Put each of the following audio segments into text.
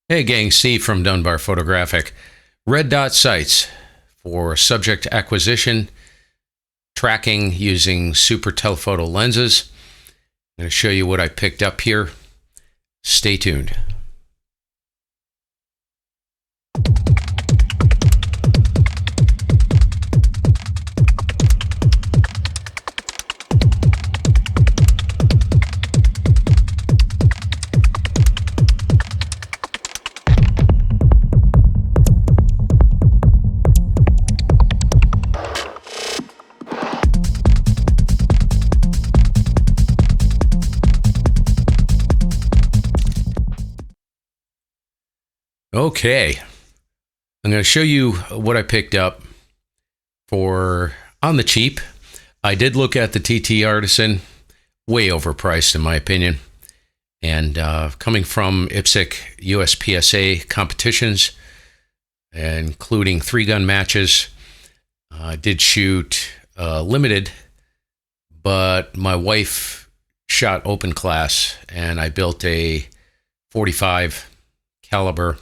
Hey gang, Steve from Dunbar Photographic. Red dot sights for subject acquisition, tracking using super telephoto lenses. I'm going to show you what I picked up here. Stay tuned. Okay, I'm going to show you what I picked up for on the cheap. I did look at the TT Artisan, way overpriced in my opinion. And coming from IPSC USPSA competitions, including 3-gun matches, I did shoot limited, but my wife shot open class, and I built a 45 caliber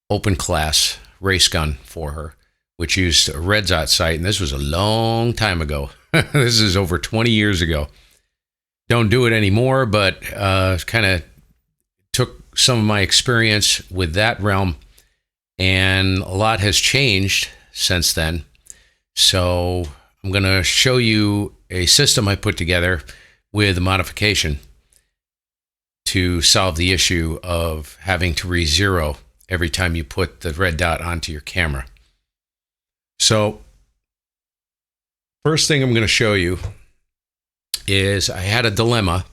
open class race gun for her, which used a red dot sight, and this was a long time ago. This is over 20 years ago. Don't do it anymore, but kind of took some of my experience with that realm, and a lot has changed since then. So I'm going to show you a system I put together with a modification to solve the issue of having to re-zero every time you put the red dot onto your camera. So first thing I'm going to show you is I had a dilemma.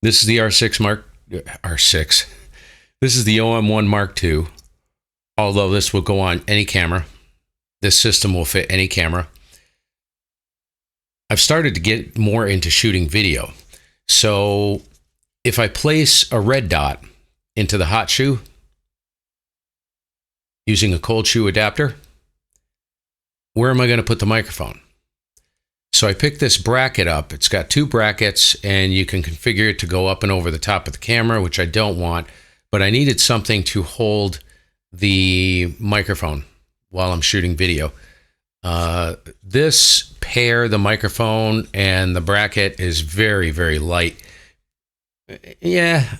This is the R6. This is the OM1 Mark II. Although this will go on any camera. This system will fit any camera. I've started to get more into shooting video. So if I place a red dot into the hot shoe using a cold shoe adapter, where am I going to put the microphone? So I picked this bracket up. It's got 2 brackets, and you can configure it to go up and over the top of the camera, which I don't want, but I needed something to hold the microphone while I'm shooting video. This pair, the microphone and the bracket, is very, very light. Yeah,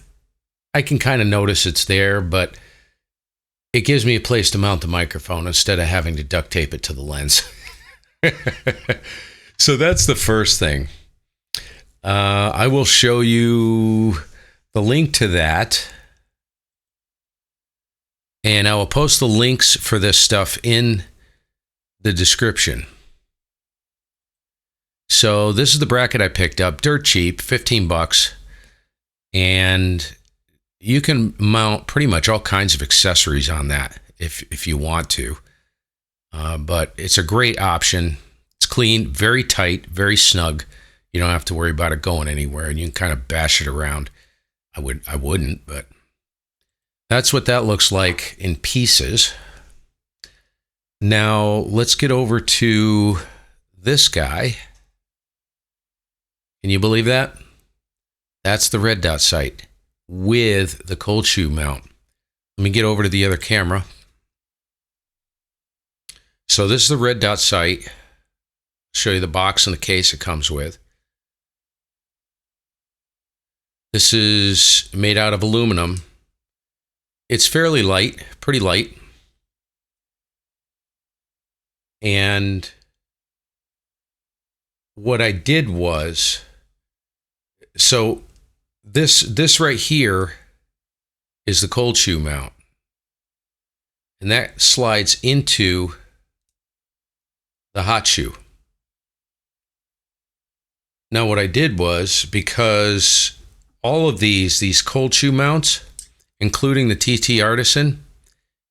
I can kind of notice it's there, but it gives me a place to mount the microphone instead of having to duct tape it to the lens. So that's the first thing. I will show you the link to that, and I will post the links for this stuff in the description. So this is the bracket I picked up, dirt cheap, 15 bucks, and you can mount pretty much all kinds of accessories on that if you want to. But it's a great option. It's clean, very tight, very snug. You don't have to worry about it going anywhere, and you can kind of bash it around. I wouldn't, but that's what that looks like in pieces. Now let's get over to this guy. Can you believe that? That's the red dot sight with the cold shoe mount. Let me get over to the other camera. So this is the red dot sight. Show you the box and the case it comes with. This is made out of aluminum. It's fairly light, pretty light. And what I did was, so this right here is the cold shoe mount, and that slides into the hot shoe. Now what I did was, because all of these cold shoe mounts, including the TT Artisan,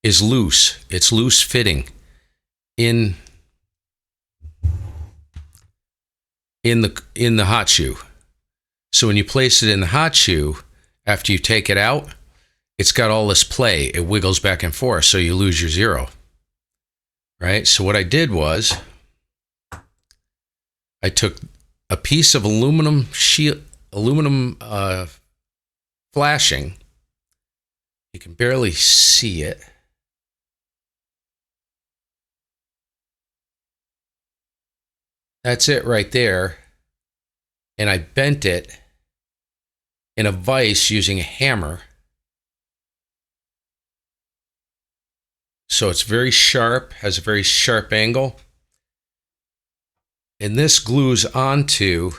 is loose. It's loose fitting in the hot shoe. So when you place it in the hot shoe, after you take it out, it's got all this play. It wiggles back and forth, so you lose your zero. Right? So what I did was, I took a piece of aluminum flashing. You can barely see it. That's it right there. And I bent it in a vise using a hammer. So it's very sharp, has a very sharp angle. And this glues onto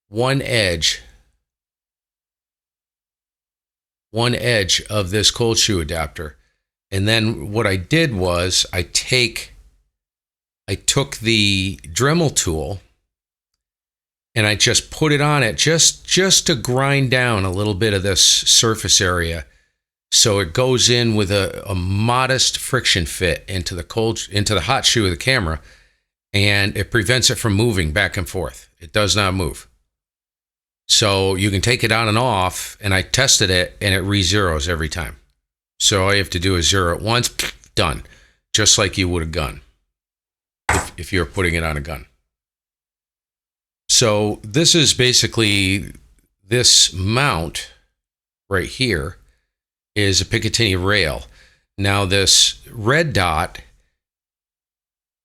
one edge of this cold shoe adapter. And then what I did was I took the Dremel tool and I just put it on it just to grind down a little bit of this surface area, so it goes in with a modest friction fit into the hot shoe of the camera, and it prevents it from moving back and forth. It does not move. So you can take it on and off, and I tested it, and it re-zeros every time. So all you have to do is zero it once, done, just like you would a gun if you're putting it on a gun. So this is basically, this mount right here is a Picatinny rail. Now this red dot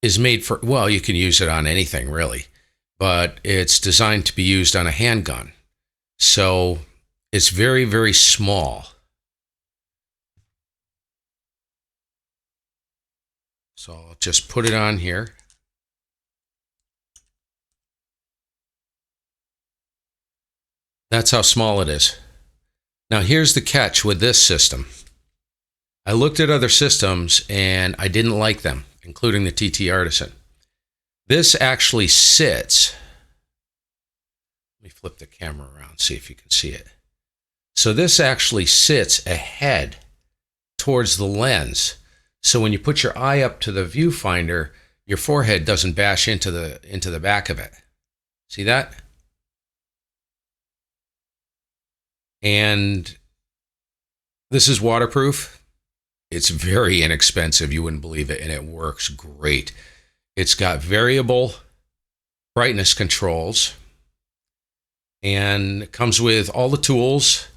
is made for, well, you can use it on anything really, but it's designed to be used on a handgun. So it's very, very small. So I'll just put it on here. That's how small it is. Now here's the catch with this system. I looked at other systems and I didn't like them, including the TT Artisan. This actually sits. Let me flip the camera around, see if you can see it. So this actually sits ahead towards the lens. So when you put your eye up to the viewfinder, your forehead doesn't bash into the back of it. See that? And this is waterproof. It's very inexpensive, you wouldn't believe it, and it works great. It's got variable brightness controls, and it comes with all the tools,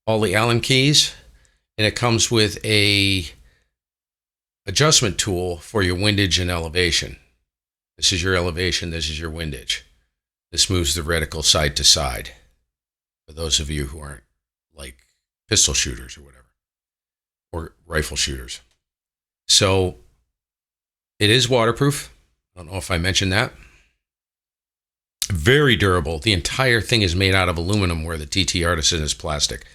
all the Allen keys, and it comes with a adjustment tool for your windage and elevation. This is your elevation, this is your windage. This moves the reticle side to side, for those of you who aren't like pistol shooters or whatever, or rifle shooters. So it is waterproof. I don't know if I mentioned that. Very durable. The entire thing is made out of aluminum, where the TT Artisan is plastic.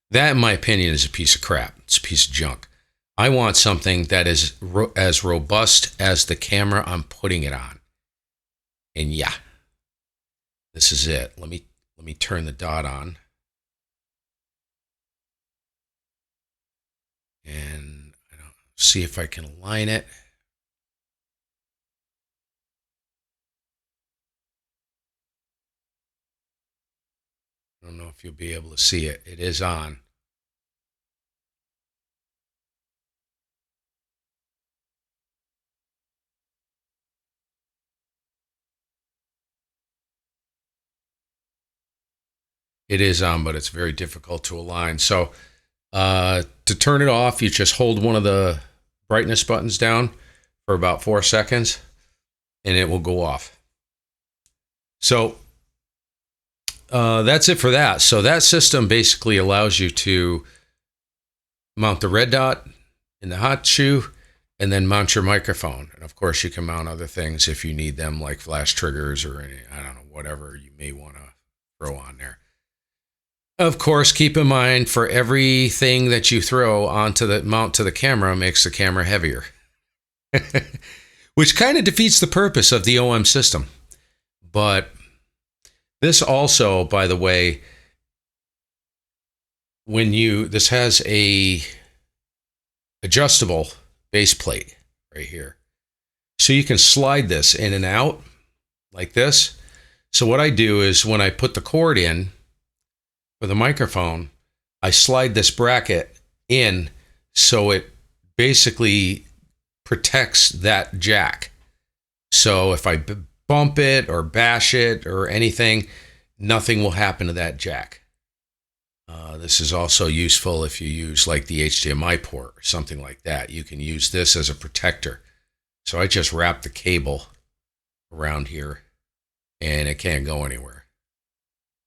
That, in my opinion, is a piece of crap. It's a piece of junk. I want something that is as robust as the camera I'm putting it on. And yeah, this is it. Let me turn the dot on. And I don't see if I can align it. I don't know if you'll be able to see it. It is on. It is on, but it's very difficult to align. So to turn it off, you just hold one of the brightness buttons down for about 4 seconds, and it will go off. So that's it for that. So that system basically allows you to mount the red dot in the hot shoe, and then mount your microphone. And of course, you can mount other things if you need them, like flash triggers or any, I don't know, whatever you may want to throw on there. Of course, keep in mind, for everything that you throw onto the mount to the camera makes the camera heavier, which kind of defeats the purpose of the OM system. But this also, by the way, this has a adjustable base plate right here. So you can slide this in and out like this. So what I do is, when I put the cord in for the microphone, I slide this bracket in so it basically protects that jack. So if I bump it or bash it or anything, nothing will happen to that jack. This is also useful if you use like the HDMI port or something like that. You can use this as a protector. So I just wrap the cable around here and it can't go anywhere.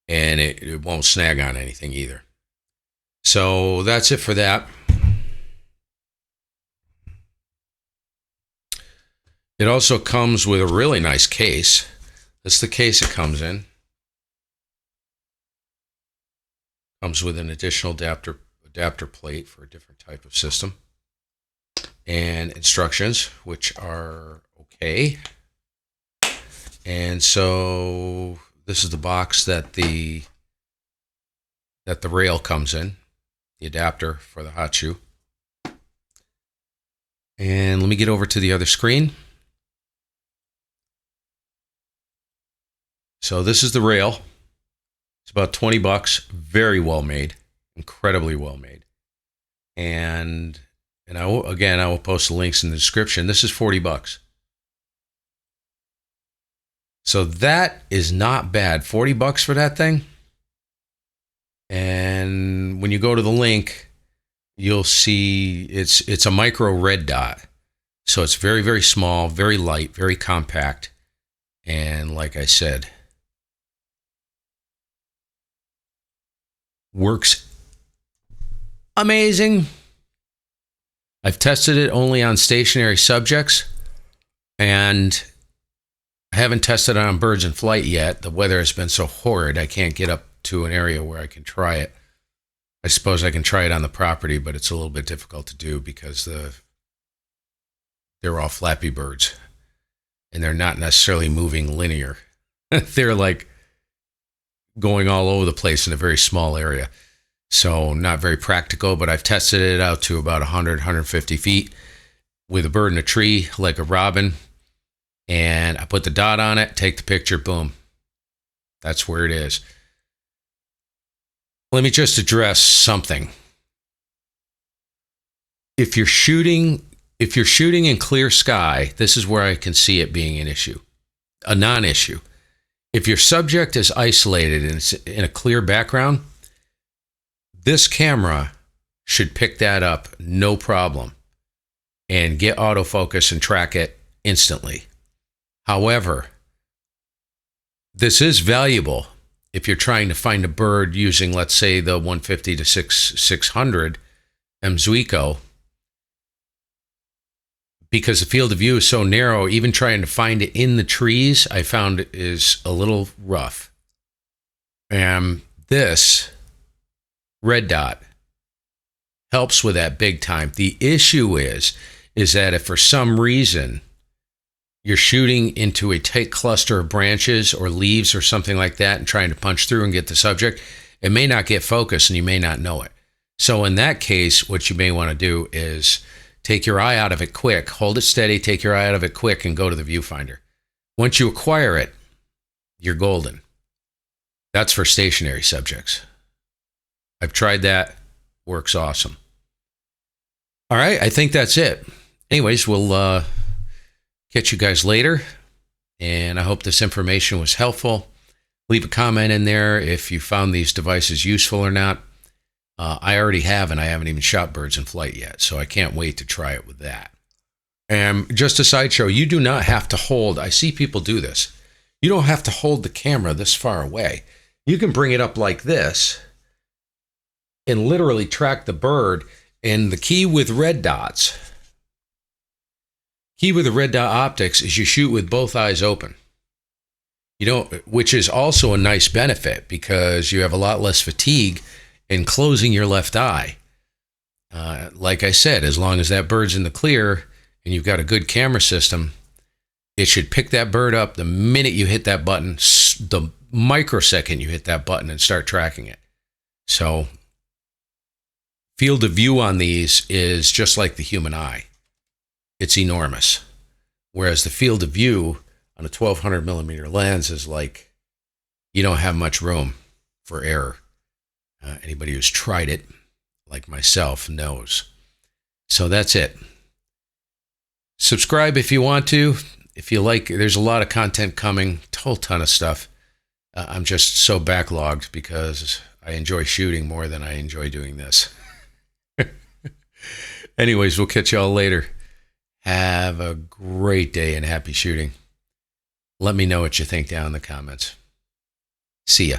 And it won't snag on anything either. So that's it for that. It also comes with a really nice case. This is the case it comes in. Comes with an additional adapter plate for a different type of system. And instructions, which are okay. And so this is the box that the rail comes in, the adapter for the hot shoe. And let me get over to the other screen. So this is the rail. It's about 20 bucks, very well made, incredibly well made. And I will post the links in the description. This is 40 bucks. So that is not bad. 40 bucks for that thing. And when you go to the link, you'll see it's a micro red dot. So it's very, very small, very light, very compact. And like I said, works amazing. I've tested it only on stationary subjects, and I haven't tested it on birds in flight yet. The weather has been so horrid, I can't get up to an area where I can try it. I suppose I can try it on the property, but it's a little bit difficult to do because they're all flappy birds, and they're not necessarily moving linear. They're like going all over the place in a very small area. So not very practical, but I've tested it out to about 100, 150 feet with a bird in a tree, like a robin. And I put the dot on it, take the picture, boom. That's where it is. Let me just address something. If you're shooting in clear sky, this is where I can see it being an issue, a non-issue. If your subject is isolated and it's in a clear background, this camera should pick that up no problem and get autofocus and track it instantly. However, this is valuable if you're trying to find a bird using, let's say, the 150 to 600 Mzuiko, because the field of view is so narrow, even trying to find it in the trees, I found it is a little rough. And this red dot helps with that big time. The issue is that if for some reason you're shooting into a tight cluster of branches or leaves or something like that and trying to punch through and get the subject, it may not get focus and you may not know it. So in that case, what you may want to do is take your eye out of it quick, hold it steady, take your eye out of it quick, and go to the viewfinder. Once you acquire it, you're golden. That's for stationary subjects. I've tried that. Works awesome. All right, I think that's it. Anyways, we'll catch you guys later, and I hope this information was helpful. Leave a comment in there if you found these devices useful or not. I already have, and I haven't even shot birds in flight yet, so I can't wait to try it with that. And just a sideshow, you do not have to hold, I see people do this, you don't have to hold the camera this far away. You can bring it up like this and literally track the bird. And the key with red dots, key with the red dot optics is you shoot with both eyes open. You don't, which is also a nice benefit because you have a lot less fatigue in closing your left eye. Like I said, as long as that bird's in the clear and you've got a good camera system, it should pick that bird up the minute you hit that button, the microsecond you hit that button and start tracking it. So field of view on these is just like the human eye. It's enormous. Whereas the field of view on a 1200 millimeter lens is like, you don't have much room for error. Anybody who's tried it, like myself, knows. So that's it. Subscribe if you want to. If you like, there's a lot of content coming, a whole ton of stuff. I'm just so backlogged because I enjoy shooting more than I enjoy doing this. Anyways, we'll catch y'all later. Have a great day and happy shooting. Let me know what you think down in the comments. See ya.